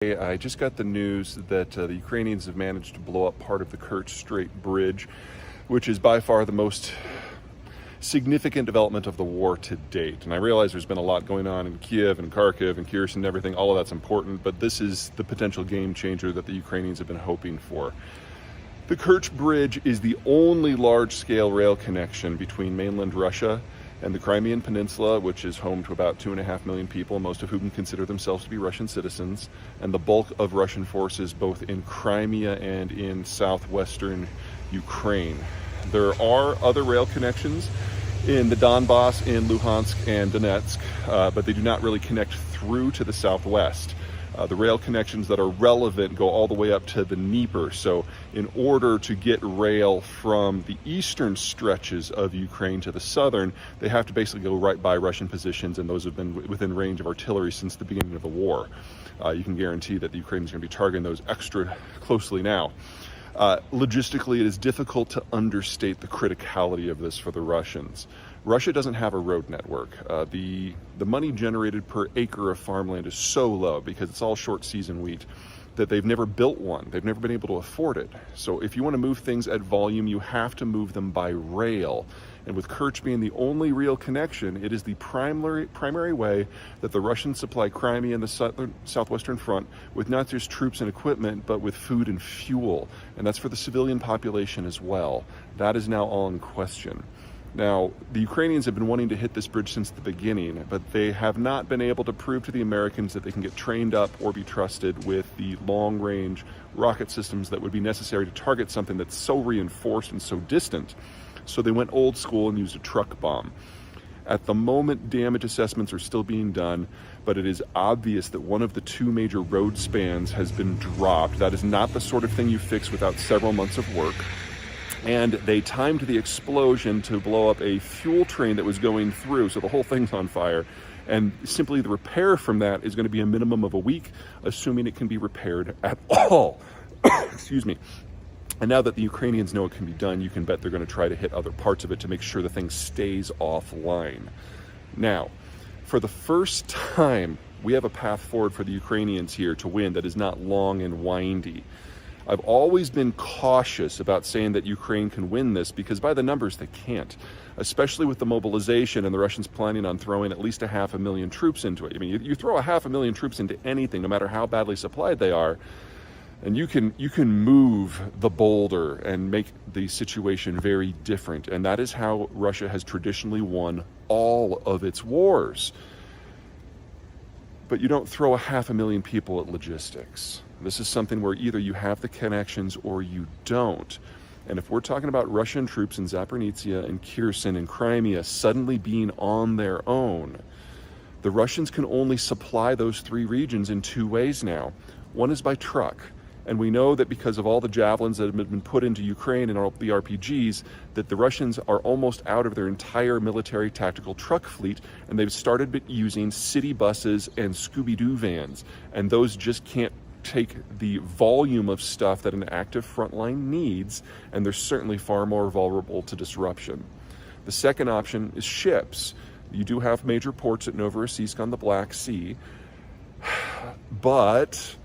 I just got the news that the Ukrainians have managed to blow up part of the Kerch Strait Bridge, which is by far the most significant development of the war to date. And I realize there's been a lot going on in Kiev and Kharkiv and Kherson and everything. All of that's important, but this is the potential game changer that the Ukrainians have been hoping for. The Kerch Bridge is the only large-scale rail connection between mainland Russia and the Crimean Peninsula, which is home to about 2.5 million people, most of whom consider themselves to be Russian citizens, and the bulk of Russian forces both in Crimea and in southwestern Ukraine. There are other rail connections in the Donbass, in Luhansk and Donetsk, but they do not really connect through to the southwest. The rail connections that are relevant go all the way up to the Dnieper. So in order to get rail from the eastern stretches of Ukraine to the southern, they have to basically go right by Russian positions, and those have been within range of artillery since the beginning of the war. You can guarantee that the Ukrainians are going to be targeting those extra closely now. Logistically, it is difficult to understate the criticality of this for the Russians. Russia doesn't have a road network. The money generated per acre of farmland is so low because it's all short season wheat that they've never built one. They've never been able to afford it. So if you want to move things at volume, you have to move them by rail. And with Kerch being the only real connection, it is the primary way that the Russians supply Crimea and the southwestern front with not just troops and equipment, but with food and fuel. And that's for the civilian population as well. That is now all in question. Now, the Ukrainians have been wanting to hit this bridge since the beginning, but they have not been able to prove to the Americans that they can get trained up or be trusted with the long-range rocket systems that would be necessary to target something that's so reinforced and so distant. So they went old school and used a truck bomb. At the moment, damage assessments are still being done, but it is obvious that one of the two major road spans has been dropped. That is not the sort of thing you fix without several months of work. And they timed the explosion to blow up a fuel train that was going through, so the whole thing's on fire. And simply the repair from that is going to be a minimum of a week, assuming it can be repaired at all. Excuse me. And now that the Ukrainians know it can be done, you can bet they're going to try to hit other parts of it to make sure the thing stays offline. Now, for the first time, we have a path forward for the Ukrainians here to win that is not long and windy. I've always been cautious about saying that Ukraine can win this because by the numbers they can't, especially with the mobilization and the Russians planning on throwing at least 500,000 troops into it. I mean, you throw 500,000 troops into anything, no matter how badly supplied they are, and you can move the boulder and make the situation very different. And that is how Russia has traditionally won all of its wars. But you don't throw 500,000 people at logistics. This is something where either you have the connections or you don't. And if we're talking about Russian troops in Zaporizhzhia and Kherson and Crimea suddenly being on their own, the Russians can only supply those three regions in two ways now. One is by truck. And we know that because of all the javelins that have been put into Ukraine and all the RPGs, that the Russians are almost out of their entire military tactical truck fleet, and they've started using city buses and Scooby-Doo vans. And those just can't take the volume of stuff that an active front line needs, and they're certainly far more vulnerable to disruption. The second option is ships. You do have major ports at Novorossiysk on the Black Sea, but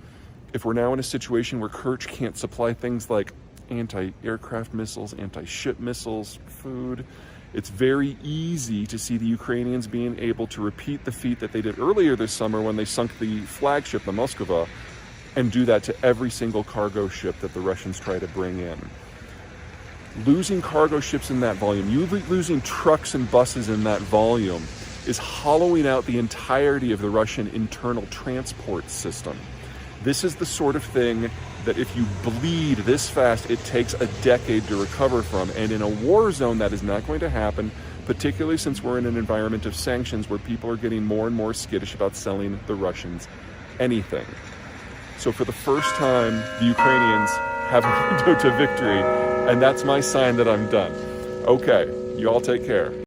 if we're now in a situation where Kerch can't supply things like anti-aircraft missiles, anti-ship missiles, food, it's very easy to see the Ukrainians being able to repeat the feat that they did earlier this summer when they sunk the flagship, the Moskva, and do that to every single cargo ship that the Russians try to bring in. Losing cargo ships in that volume, losing trucks and buses in that volume, is hollowing out the entirety of the Russian internal transport system. This is the sort of thing that if you bleed this fast, it takes a decade to recover from. And in a war zone, that is not going to happen, particularly since we're in an environment of sanctions where people are getting more and more skittish about selling the Russians anything. So for the first time, the Ukrainians have a window to victory, and that's my sign that I'm done. Okay, you all take care.